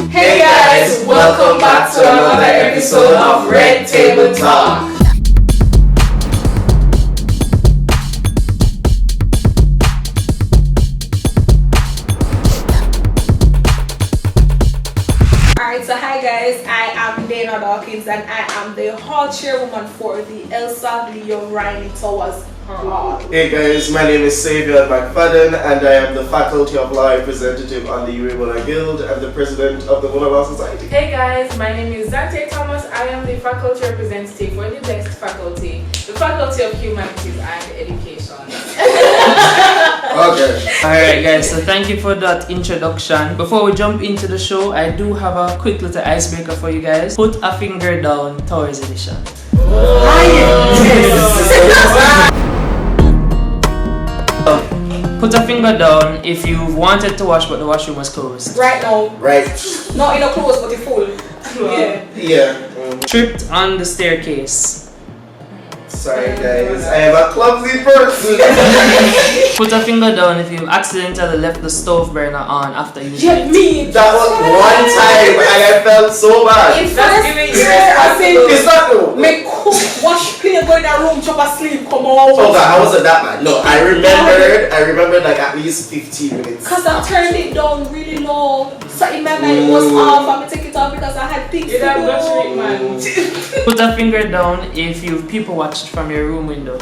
Hey guys, welcome back to another episode of Red Table Talk. Alright, so hi guys, I am Daena Dawkins and I am the hall chairwoman for the Elsa Leo-Rhynie Towers. Hey guys, my name is Saevion and I am the Faculty of Law representative on the Irregular Guild and the president of the Women Law Society. Hey guys, my name is Zantaye Thomas. I am the faculty representative for the next faculty, the Faculty of Humanities and Education. Okay. Alright guys, so thank you for that introduction. Before we jump into the show, I do have a quick little icebreaker for you guys. Put a finger down, Towers Edition. Put a finger down if you wanted to wash but the washroom was closed. Right now. Right. Not in a clothes but a full. Yeah. Yeah. Tripped on the staircase. Sorry guys, I am a clumsy person. Put a finger down if you accidentally left the stove burner on after using Get it. me! That was one time and I felt so bad. In That's first giving year, you I said, It's not though. make cook, wash, clean, go in a room, chop asleep, come on. Oh God, I wasn't that bad. No, I remembered like at least 15 minutes. Because I turned it down really low. So in my mind it was off. I'm going to take it off because I had things You to don't do. go straight, man. Put a finger down if you've people watched from your room window.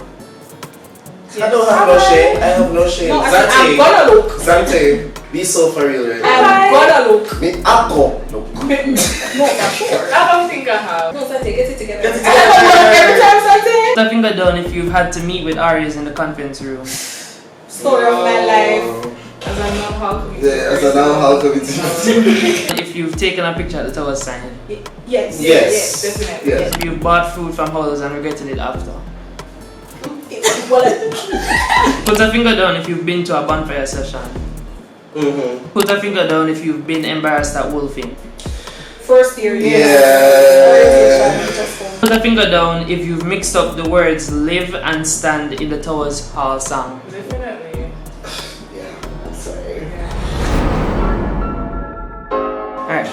I don't have no shame. I have no shame. No, I said, Zantaye, I'm gonna look. Zantaye, be so for real right now. I'm gonna look. Me, I'm gonna look. No, for sure. I don't think I have. No, Zantaye, get it together. Get it I have to look every time, Zantaye. Put a finger down if you've had to meet with Aries in the conference room. Story of my life. As a non-hall committee. As a non-hall committee. If you've taken a picture at the tower sign. Yes. Yes. Definitely. Yes. If you've bought food from Howells and regretted it after. Well, Put a finger down if you've been to a bonfire session. Put a finger down if you've been embarrassed at wolfing. first year, Put a finger down if you've mixed up the words live and stand in the Towers Hall song. Definitely. Yeah, I'm sorry. Alright.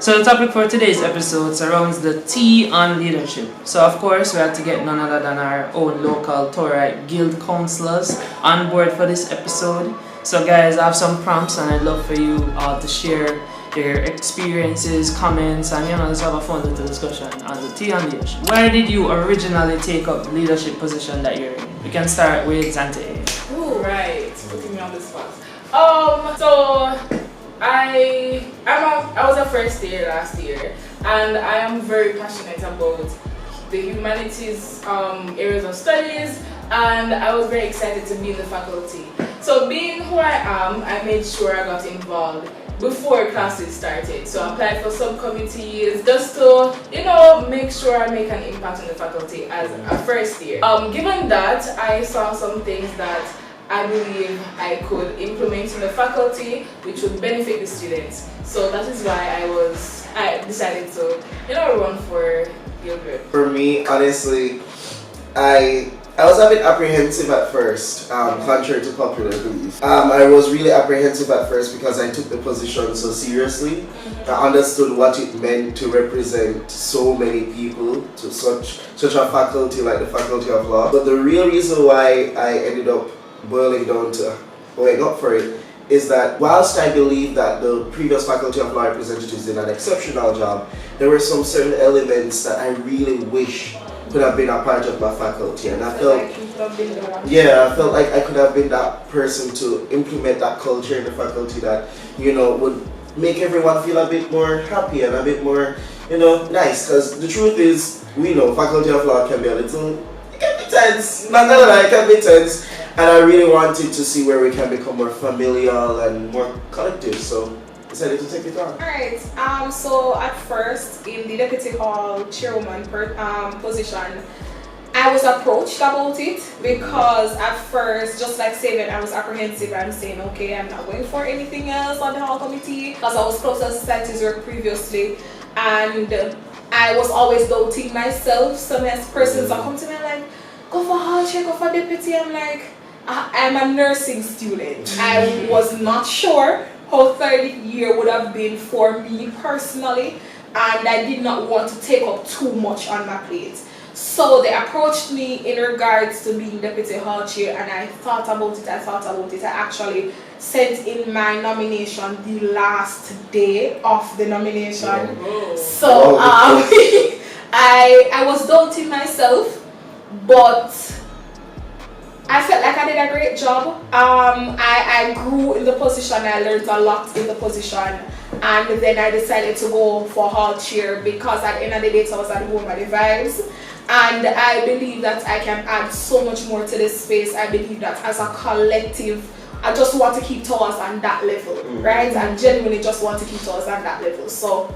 So the topic for today's episode surrounds the T on leadership. So of course we had to get none other than our own local Torah Guild Councillors on board for this episode. So guys, I have some prompts and I'd love for you all to share your experiences, comments, and let's have a fun little discussion on the T on leadership. Why did you originally take up the leadership position that you're in? We can start with Zantaye. Ooh, right. Putting me on the spot. So I was a first year last year, and I am very passionate about the humanities areas of studies, and I was very excited to be in the faculty. So being who I am, I made sure I got involved before classes started. So I applied for subcommittees just to, make sure I make an impact on the faculty as a first year. Given that, I saw some things that I believe I could implement in the faculty which would benefit the students. So that is why I decided to, run for Guild Rep. For me, honestly, I was a bit apprehensive at first, contrary to popular belief. I was really apprehensive at first because I took the position so seriously. I understood what it meant to represent so many people to such a faculty like the Faculty of Law. But the real reason why I ended up boiling down to going up for it is that whilst I believe that the previous Faculty of Law representatives did an exceptional job, there were some certain elements that I really wish could have been a part of my faculty, and I felt like I could have been that person to implement that culture in the faculty that would make everyone feel a bit more happy and a bit more nice. Because the truth is, we know Faculty of Law can be it can be tense. Not gonna lie, it can be tense. And I really wanted to see where we can become more familial and more collective, so I decided to take it on. Alright, so at first in the Deputy Hall Chairwoman position, I was approached about it because at first, just like Saevion, I was apprehensive. I'm saying, okay, I'm not going for anything else on the Hall Committee because I was close to society's work previously, and I was always doubting myself. Some persons are come to me like, go for Hall Chair, go for Deputy. I'm like, I'm a nursing student. I was not sure how third year would have been for me personally, and I did not want to take up too much on my plate. So they approached me in regards to being deputy hall chair, and I thought about it. I actually sent in my nomination the last day of the nomination. So I was doubting myself, but I felt like I did a great job. I grew in the position, I learned a lot in the position, and then I decided to go for hall chair because at the end of the day I was at home at the vibes. And I believe that I can add so much more to this space. I believe that as a collective, I just want to keep towards on that level, right? I genuinely just want to keep towards on that level. So,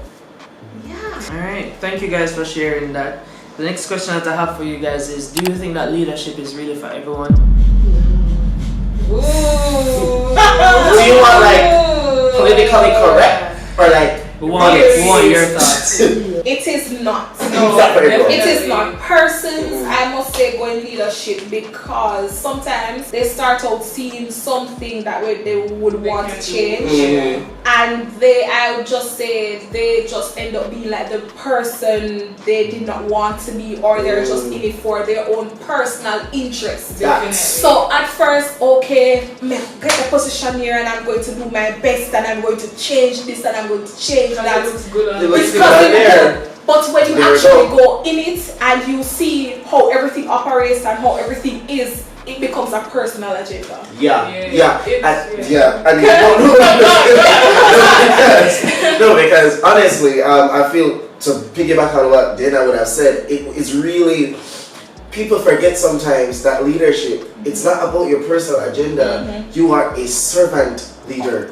yeah. Alright, thank you guys for sharing that. The next question that I have for you guys is, do you think that leadership is really for everyone? Ooh. Do you want like politically correct or like We want your thoughts. It is not. No, it is not. Persons, I must say, go in leadership because sometimes they start out seeing something that they would want to change, and I would just say, they just end up being like the person they did not want to be, or they're just in it for their own personal interest. So at first, okay, get the position here, and I'm going to do my best, and I'm going to change this, and I'm going to change that. It looks good on It's there. But when you actually go in it and you see how everything operates and how everything is, it becomes a personal agenda. Because honestly, I feel, to piggyback on what Daena would have said, it's really, people forget sometimes that leadership, it's not about your personal agenda. You are a servant leader.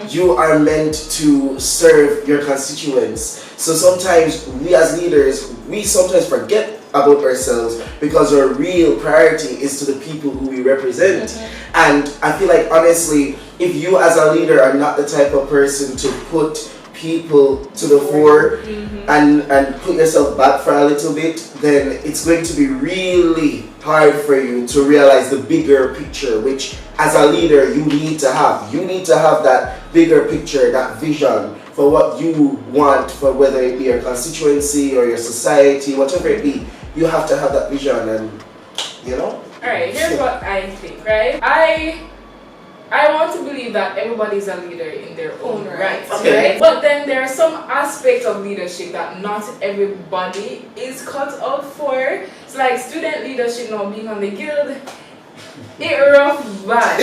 You are meant to serve your constituents. So sometimes we as leaders, we sometimes forget about ourselves because our real priority is to the people who we represent. And I feel like, honestly, if you as a leader are not the type of person to put people to the fore and put yourself back for a little bit, then it's going to be really hard for you to realize the bigger picture, which as a leader you need to have. You need to have that bigger picture, that vision for what you want, for whether it be your constituency or your society, whatever it be. You have to have that vision, and you know. Alright, here's what I think, right? I want to believe that everybody is a leader in their own right, right? But then there are some aspects of leadership that not everybody is cut out for. It's like student leadership now, being on the guild. It rough bad.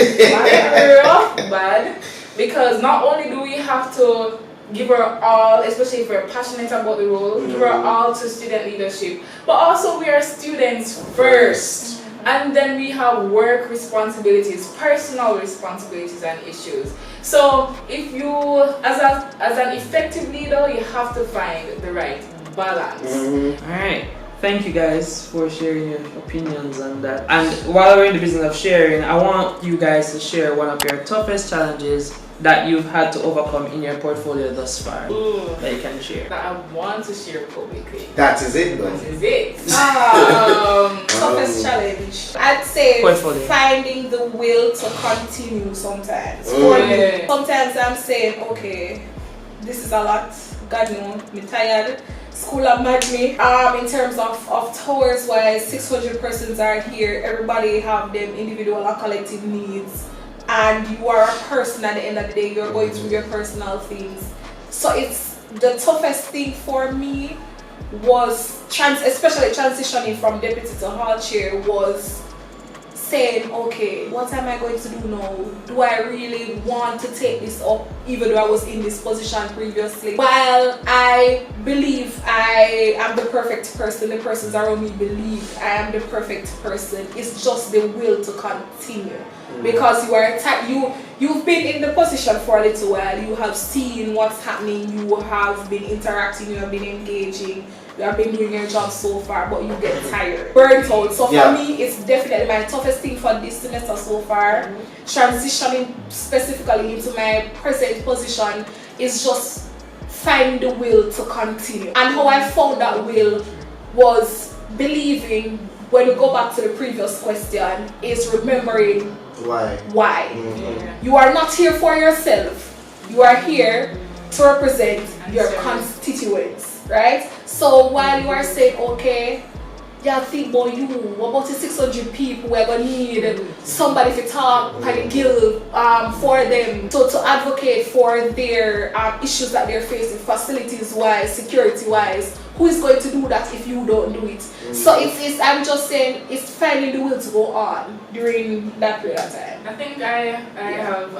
Because not only do we have to give our all, especially if we're passionate about the role, give our all to student leadership, but also we are students first. And then we have work responsibilities, personal responsibilities and issues. So if you, as an effective leader, you have to find the right balance. Alright, thank you guys for sharing your opinions on that. And while we're in the business of sharing, I want you guys to share one of your toughest challenges that you've had to overcome in your portfolio thus far that you can share. That I want to share publicly. That is it, though. That is it. Toughest challenge, I'd say, portfolio. finding the will to continue sometimes. For me, sometimes I'm saying, okay, this is a lot. God knows, I'm tired. School have mad me. In terms of towers wise, 600 persons are here. Everybody have them individual and collective needs. And you are a person at the end of the day, you're going through your personal things. So it's the toughest thing for me was, especially transitioning from deputy to hall chair, was saying, okay, what am I going to do now? Do I really want to take this up, even though I was in this position previously? While I believe I am the perfect person, the persons around me believe I am the perfect person, it's just the will to continue. Because you've been in the position for a little while, you have seen what's happening, you have been interacting, you have been engaging, you have been doing your job so far, but you get tired, burnt out. So for me, it's definitely my toughest thing for this semester so far. Transitioning specifically into my present position is just finding the will to continue. And how I found that will was believing, when we go back to the previous question, is remembering why. You are not here for yourself. You are here to represent your constituents, right? So while you are saying, okay, yeah, think about you, what about the 600 people we're going to need somebody to talk by the guild for them, to advocate for their issues that they're facing, facilities-wise, security-wise. Who is going to do that if you don't do it? So it's I'm just saying, it's finding the will to go on during that period of time. I think I have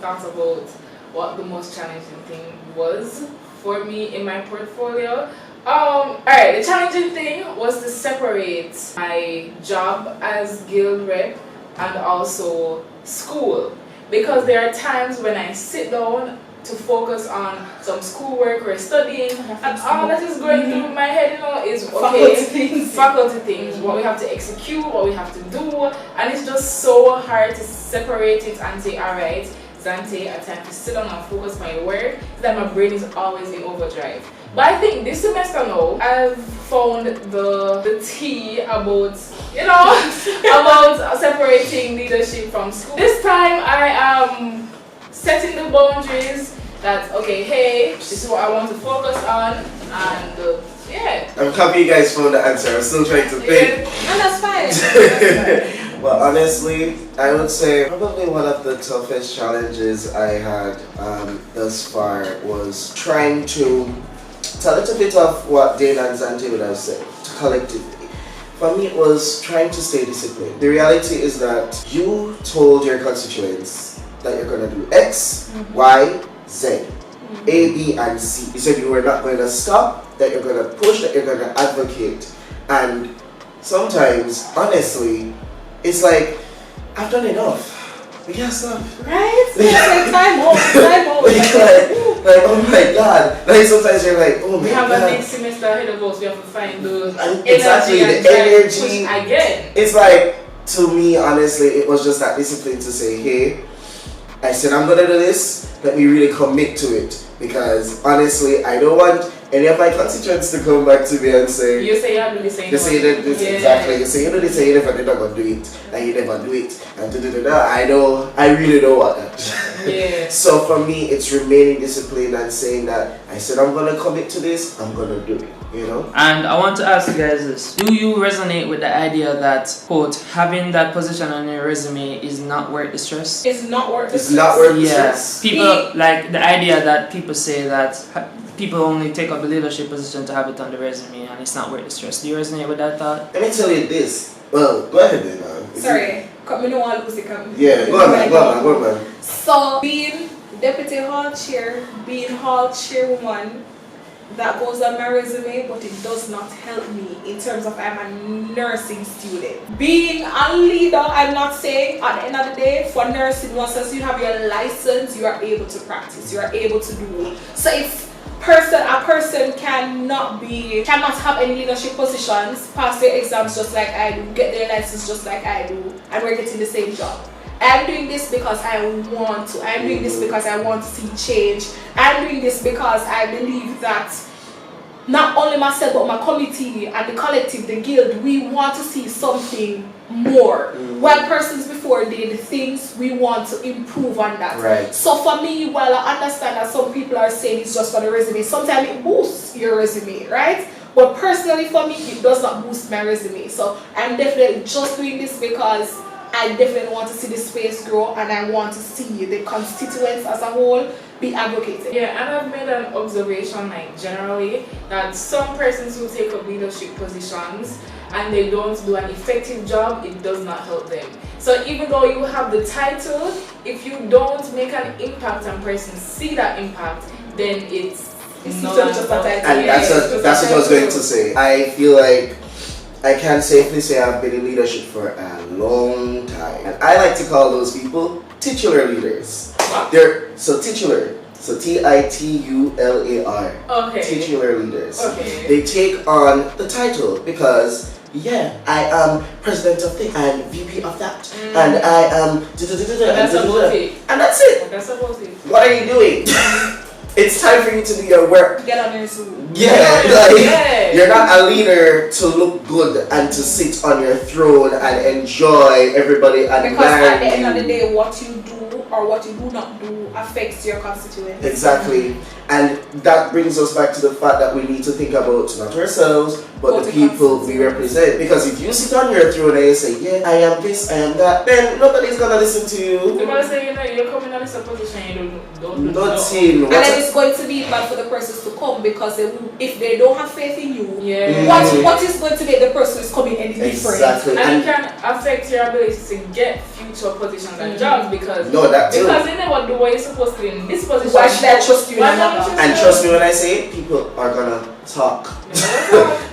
thought about what the most challenging thing was for me in my portfolio. Alright, the challenging thing was to separate my job as guild rep and also school, because there are times when I sit down to focus on some schoolwork or studying, and all that is going through my head, is faculty things, what we have to execute, what we have to do, and it's just so hard to separate it and say, alright, Zantaye, I time to sit down and focus on my work, that my brain is always in overdrive. But I think this semester now, I've found the tea about, about separating leadership from school. This time I am setting the boundaries that, okay, hey, this is what I want to focus on, and yeah. I'm happy you guys found the answer. I'm still trying to think. Yeah. And that's fine. Well, honestly, I would say probably one of the toughest challenges I had thus far was trying to, it's a little bit of what Daena and Zantaye would have said, collectively. For me, it was trying to stay disciplined. The reality is that you told your constituents that you're going to do X, Y, Z, A, B, and C. You said you were not going to stop, that you're going to push, that you're going to advocate. And sometimes, honestly, it's like, I've done enough. We can't stop. Right? It's like time out. like, oh my God. Like sometimes you're like, oh my God. We have a next semester ahead of us. We have to find those exactly, the energy. Again. It's like, to me, honestly, it was just that discipline to say, hey, I said I'm gonna do this. Let me really commit to it, because honestly, I don't want any of my constituents to come back to me and say, you say you do this, you say that this exactly. You say you do this, and you never gonna do it, and you never do it, and I really don't want that. Yeah. So for me, it's remaining disciplined and saying that I said I'm gonna commit to this. I'm gonna do it. And I want to ask you guys this: do you resonate with the idea that, quote, having that position on your resume is not worth the stress? It's not worth the stress. It's not worth the Yes. stress. People like the idea that people say that people only take up a leadership position to have it on the resume, and it's not worth the stress. Do you resonate with that thought? Let me tell you this. Well, go ahead then. Sorry, me no one lose it. Yeah, go on, man. So being deputy hall chair, being hall chairwoman, that goes on my resume, but it does not help me in terms of I'm a nursing student. Being a leader, I'm not saying at the end of the day for nursing, once you have your license, you are able to practice, you are able to do. So if a person cannot have any leadership positions, pass their exams just like I do, get their license just like I do, and we're getting the same job. I'm doing this because I want to. I'm doing this because I want to see change. I'm doing this because I believe that not only myself but my committee and the collective, the guild, we want to see something more. While persons before did things, we want to improve on that. Right. So for me, while I understand that some people are saying it's just for the resume, sometimes it boosts your resume, right? But personally for me, it does not boost my resume. So I'm definitely just doing this because I definitely want to see the space grow, and I want to see the constituents as a whole be advocated. Yeah, and I've made an observation, like generally, that some persons who take up leadership positions and they don't do an effective job, it does not help them. So even though you have the title, if you don't make an impact and persons see that impact, then it's not just a title. And that's what I was going to say. I feel like I can safely say I've been in leadership for a long time. And I like to call those people titular leaders. What? They're titular. So Titular. Okay. Titular leaders. Okay. They take on the title because, yeah, I am president of this and VP of that. And I am And that's about it. And that's it. That's about it. What are you doing? It's time for you to do your work. Get on your Zoom. Yeah, you're not a leader to look good and to sit on your throne and enjoy everybody admiring Because at the end of the day, what you do or or what you do not do affects your constituents. Exactly. And that brings us back to the fact that we need to think about not ourselves, but the people we represent. Because if you sit on your throne and you say, yeah, I am this, I am that, then nobody's going to listen to you. Because you're coming on this position, you don't Nothing. And then it's going to be bad for the persons to come because if they don't have faith in you, Mm-hmm. what is going to make the person who's coming any different? Exactly. And it can affect your ability to get future positions and jobs because they never do what you're supposed to do in this position. Why should I trust you? And trust me when I say it, people are gonna talk.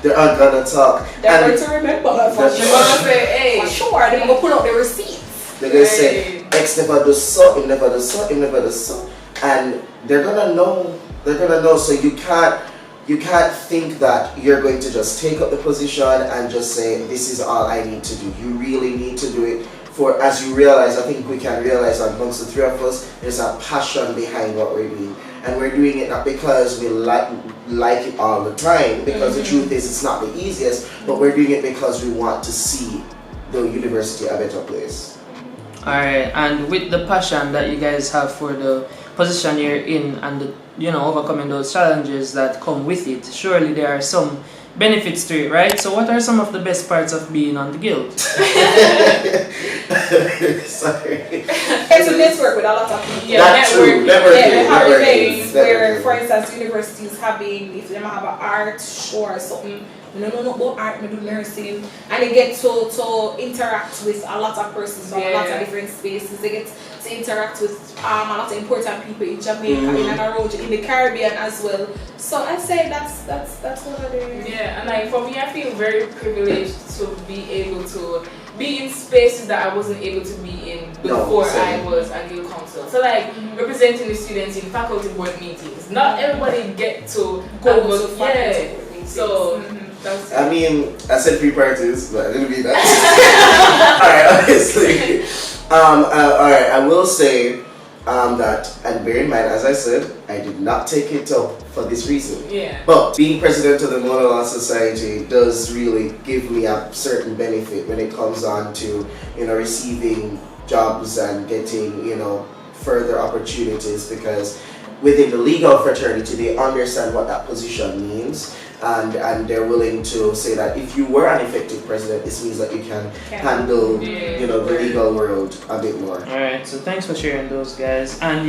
They are gonna talk. They're going to remember her for sure. They're gonna say, hey, for sure. They're gonna pull out the receipts. They're gonna say X never does so, he never does so, he never does so, and they're gonna know. They're gonna know. So you can't think that you're going to just take up the position and just say this is all I need to do. You really need to do it. For as you realize, I think we can realize amongst the three of us, there's a passion behind what we're doing. And we're doing it not because we like it all the time, because the truth is it's not the easiest, but we're doing it because we want to see the university a better place. Alright, and with the passion that you guys have for the position you're in and the, overcoming those challenges that come with it, surely there are some benefits to it, right? So what are some of the best parts of being on the guild? Sorry. It's a network with a lot of people. Yeah, That's true. Networking. Where, for instance, universities having, if they have an art show or something, no about art, we do nursing, and they get to interact with a lot of persons from a lot of different spaces. They get to interact with a lot of important people in Jamaica, in and around, in the Caribbean as well. So I'd say that's one of the... Yeah, and like for me, I feel very privileged to be able to be in spaces that I wasn't able to be in before I was a Guild Council. So like representing the students in faculty board meetings. Not everybody get to go to faculty board meetings. So I mean, I said 3 parties, but I didn't mean that. Alright, obviously. Alright, I will say that, and bear in mind, as I said, I did not take it up for this reason. Yeah. But being president of the Mona Law Society does really give me a certain benefit when it comes on to, receiving jobs and getting, further opportunities, because within the legal fraternity, they understand what that position means. And they're willing to say that if you were an effective president, this means that you can handle, the legal world a bit more. Alright, so thanks for sharing those, guys. And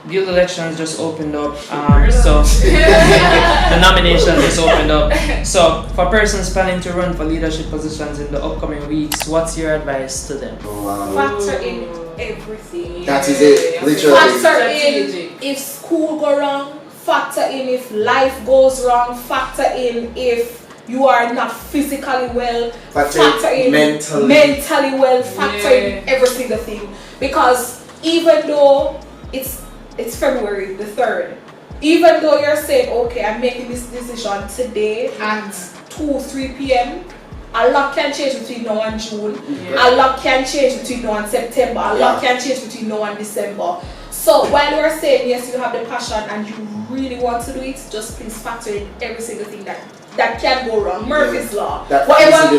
Guild elections just opened up, so the nominations just opened up. So for persons planning to run for leadership positions in the upcoming weeks, what's your advice to them? Factor in everything. That is it, literally. Factor in if school go wrong. Factor in if life goes wrong. Factor in if you are not physically well. Factor in mentally well. Factor in every single thing. Because even though it's February the 3rd, even though you're saying, okay, I'm making this decision today at 2-3 p.m., a lot can change between now and June. A lot can change between now and September. A lot can change between now and December. So while you're saying yes, you have the passion and you really want to do it, just please factor in every single thing that can go wrong. Murphy's Law. Whatever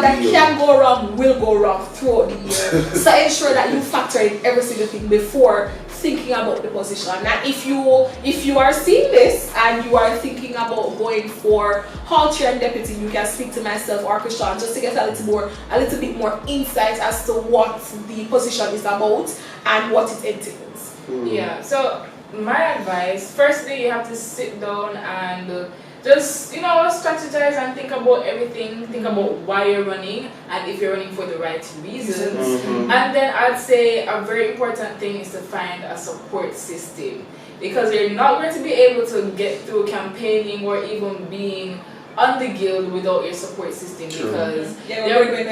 that can go wrong will go wrong throughout the year. So ensure that you factor in every single thing before thinking about the position. And if you are seeing this and you are thinking about going for hall chair and deputy, you can speak to myself or Christian just to get a little bit more insight as to what the position is about and what it entails. Yeah, so my advice, firstly, you have to sit down and just, strategize and think about everything. Think about why you're running and if you're running for the right reasons. And then I'd say a very important thing is to find a support system, because you're not going to be able to get through campaigning or even being on the guild without your support system, because there are going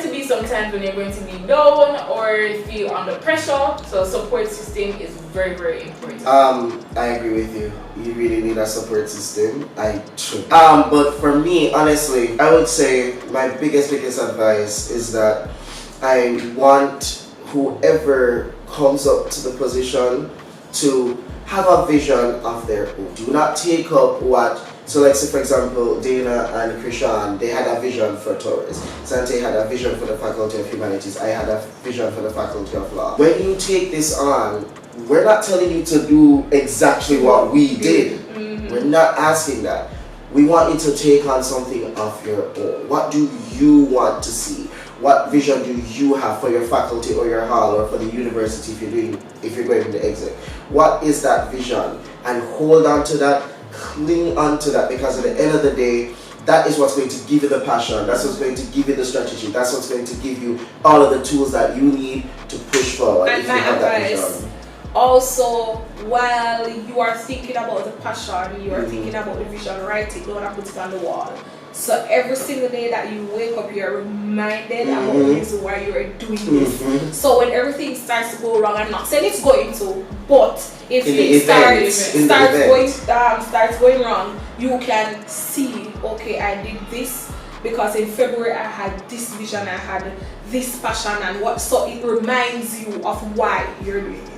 to be some times when you're going to be down or feel under pressure. So support system is very, very important. I agree with you. You really need a support system. But for me, honestly, I would say my biggest advice is that I want whoever comes up to the position to have a vision of their own. Do not take up what, so like say for example, Daena and Krishan, they had a vision for Taurus. Zantaye had a vision for the Faculty of Humanities. I had a vision for the Faculty of Law. When you take this on, we're not telling you to do exactly what we did. We're not asking that. We want you to take on something of your own. What do you want to see? What vision do you have for your faculty or your hall or for the university if you're going to exit? What is that vision? And hold on to that, cling on to that, because at the end of the day, that is what's going to give you the passion. That's what's going to give you the strategy. That's what's going to give you all of the tools that you need to push forward. And my advice, also, while you are thinking about the passion, you are thinking about the vision, write it down and put it on the wall. So every single day that you wake up, you're reminded about the reason why you are doing this. So when everything starts to go wrong, I'm not saying it's going to, but if it starts going wrong, you can see, okay, I did this because in February I had this vision, I had this passion, and what. So it reminds you of why you're doing it.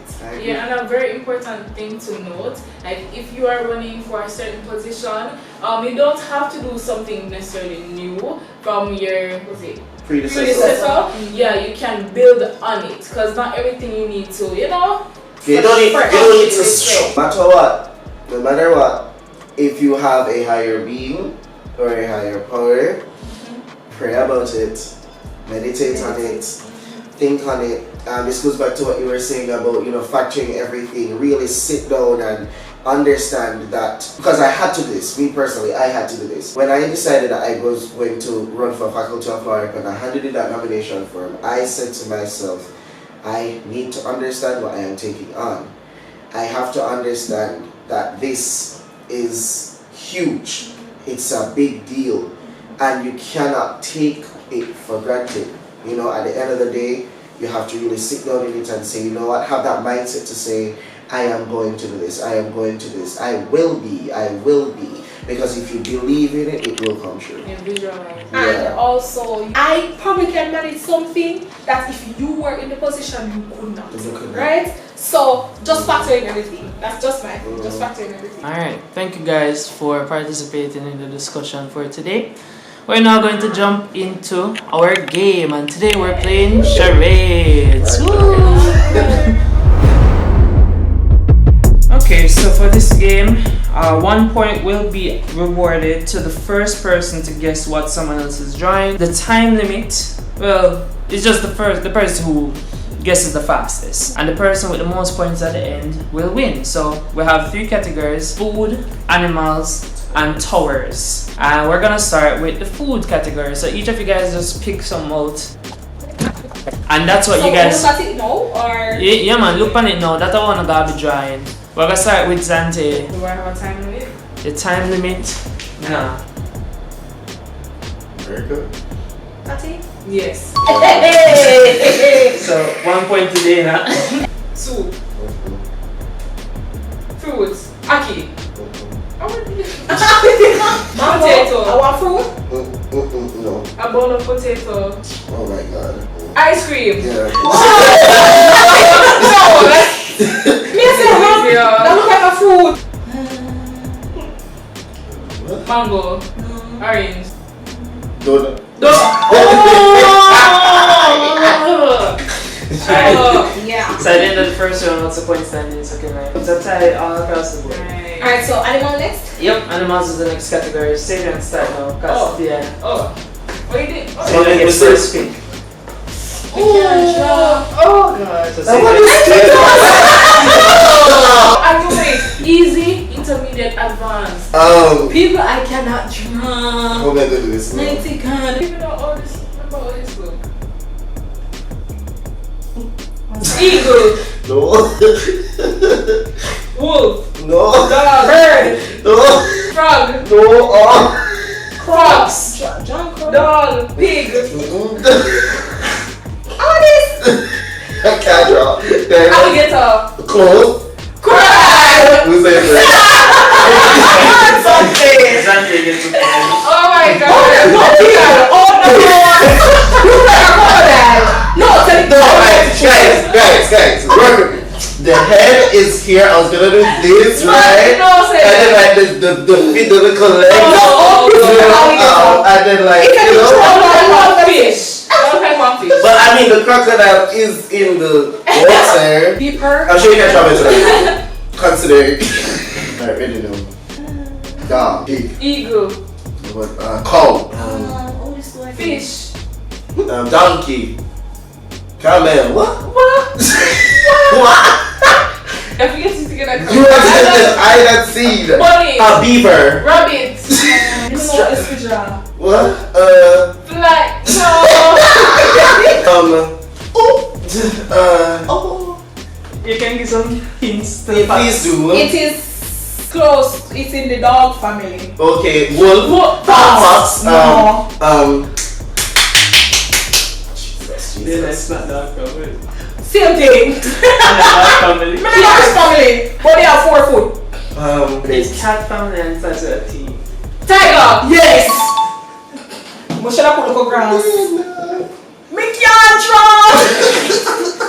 Yeah, and a very important thing to note, like if you are running for a certain position, you don't have to do something necessarily new from your predecessor. Yeah, you can build on it, because not everything you need to, you don't need to no matter what, if you have a higher being or a higher power, pray about it, meditate on it, think on it. This goes back to what you were saying about, factoring everything. Really sit down and understand that, because I had to do this, me personally, I had to do this. When I decided that I was going to run for Faculty of Law and I handed in that nomination form, I said to myself, I need to understand what I am taking on. I have to understand that this is huge. It's a big deal, and you cannot take it for granted. At the end of the day, you have to really sit down in it and say, you know what, have that mindset to say, I am going to do this, I am going to do this, I will be. Because if you believe in it, it will come true. And also, I probably can manage something that if you were in the position, you could not. Right? So, just factor in everything. That's just my thing. Just factor in everything. Alright, thank you guys for participating in the discussion for today. We're now going to jump into our game, and today we're playing charades. Okay, so for this game, 1 point will be rewarded to the first person to guess what someone else is drawing. The time limit, well, it's just the person who guesses the fastest, and the person with the most points at the end will win. So we have 3 categories: food, animals, and towers. And we're gonna start with the food category. So each of you guys just pick some out, and that's what you guys. Look at it now, or yeah, man, look on it now. That's the one I'm gonna be drawing. We're gonna start with Zantaye. Do I have a time limit? The time limit? Nah. Very good. that's it. Yes. So 1 point to Daena. Soup. Fruits. Aki. Potato. I want fruit. No. A bowl of potato. Oh my God. Ice cream. Yeah. That look like a fruit. Mango. Orange. Donut. Yeah. So at the end of the first round, what's the point standing? It's okay, right? It's a tie all across the board. Alright, so animal next? Yep, animals is the next category. Saevion start now. What you did? What Saevion first pick. Oh god. So Wait. Easy, intermediate, advanced. People I cannot draw. How am I going to do this now? 90 card. People know all this about all this book. Eagle. No. Wolf. No. Dog. Bird. No. Frog. No. Crocs. John Crow. Doll. Pig. All this. I can't draw. Alligator. Close. Crab. Who's that? Zantaye gets a point. Oh my god. No, No, guys, work with me. the head is here. I was gonna do this, right? No, say and then like the feet, the little legs. And then like fish. But I mean, the crocodile is in the water. Deeper. I'm sure you can try it. Consider it. Alright, ready now. Dog, pig, Eagle. cow, Fish. donkey, camel. What? What? What? I forget to get that. You have said this. I had seen. Bunny. A beaver. Rabbit. What? Fly. No. You can give some hints. Please do. It is close. It's in the dog family. Okay, wolf, fox, Then it's not dog family. Same thing. Dog family. Many dogs family, but they are 4 foot. It's cat family and such a tea. Tiger. Yes. But should I put the grass? Me can't draw.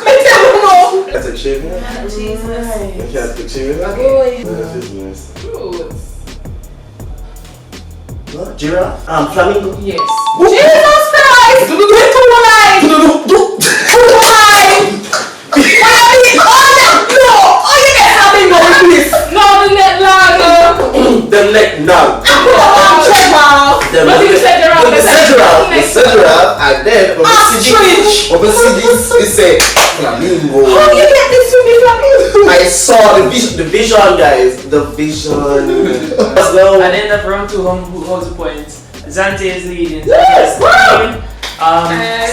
Me tell you no. That's a chimney. Jesus. You can't put chimney. Boy. Fruits. What? Giraffe? Flamingo. Yes. Jesus Christ. Two lines. No, the net lag. The neck now. But you said giraffe. The giraffe, and then obviously this is a flamingo. How do you get this to be flamingo? I saw the vision, guys. The vision. So, At the end of round 2, who holds the points? Zantaye is leading. Yes!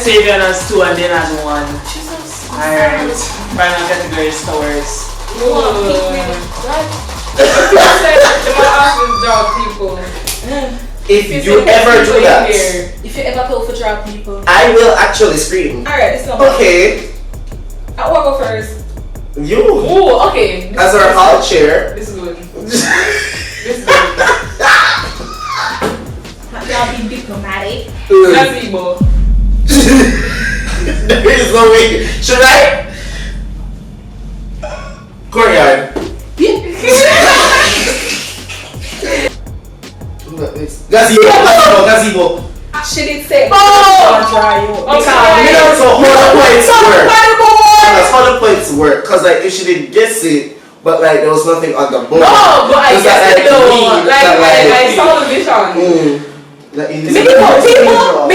Saevion has 2 and Daena has 1. Jesus. Alright. Final category is towers. if you ever do that, If you ever pull for drop people. I will actually scream. Alright, this is not Okay, I want to go first. you Oh, okay. as our hall chair. This is good. This is good. Y'all be diplomatic. That's Igbo. There is no way. Should I? Courtyard. Gazebo. She did say, Oh! try you. Okay. So how the points work? Cause like if she didn't guess it, but like there was nothing on the board. No, but I Is guess that it though. me? Like, That I saw the vision. That is Me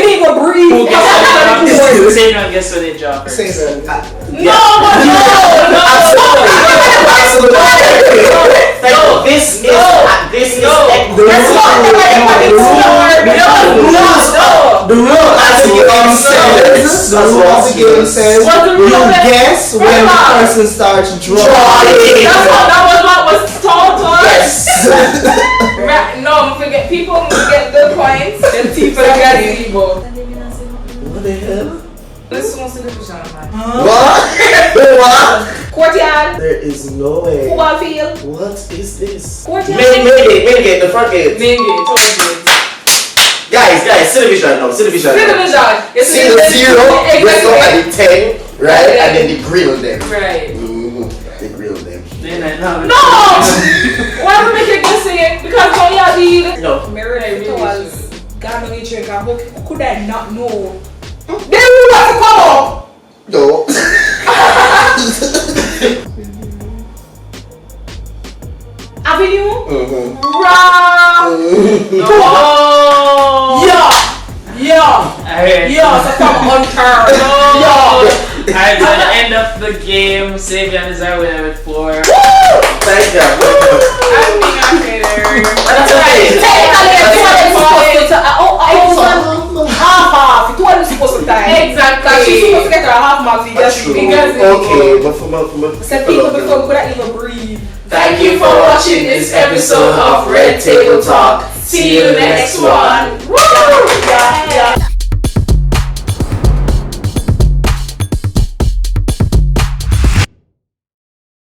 need to breathe. Who gets Saevion gets to the job first. No, but no. Absolutely. No. This is No. the rule as the game says. The game says What's the rule you of it? guess when the person starts drawing. That was what was told to us. Yes. No, forget people get the points. The people get Igbo. What the hell? This is the vision, man. What? Courtyard. There is no way. Football field. What is this? Courtyard. Main gate, the front gate. Main gate, total gate. Guys, see the vision now. See the vision. See the vision. Yes, See the 0, wrestle at the 10, right? And then they grill them. Right. They grill them. No! Why would we make it this thing? Because when you did. No. Mirror really was God only drink. How could I not know? Then we want to come up. No. Avenue. Oh! Yeah. So come on, turn. Alright, so at the end of the game, Saevion is our winner with 4. Thank you. I'm being a hater. That's okay. Half. It wasn't supposed to die. Exactly. She's supposed to get her half mark. That's true. Because Okay, but from a Said people before we couldn't even breathe. Thank you for watching this episode of Red Table Talk. See you next one. Woo!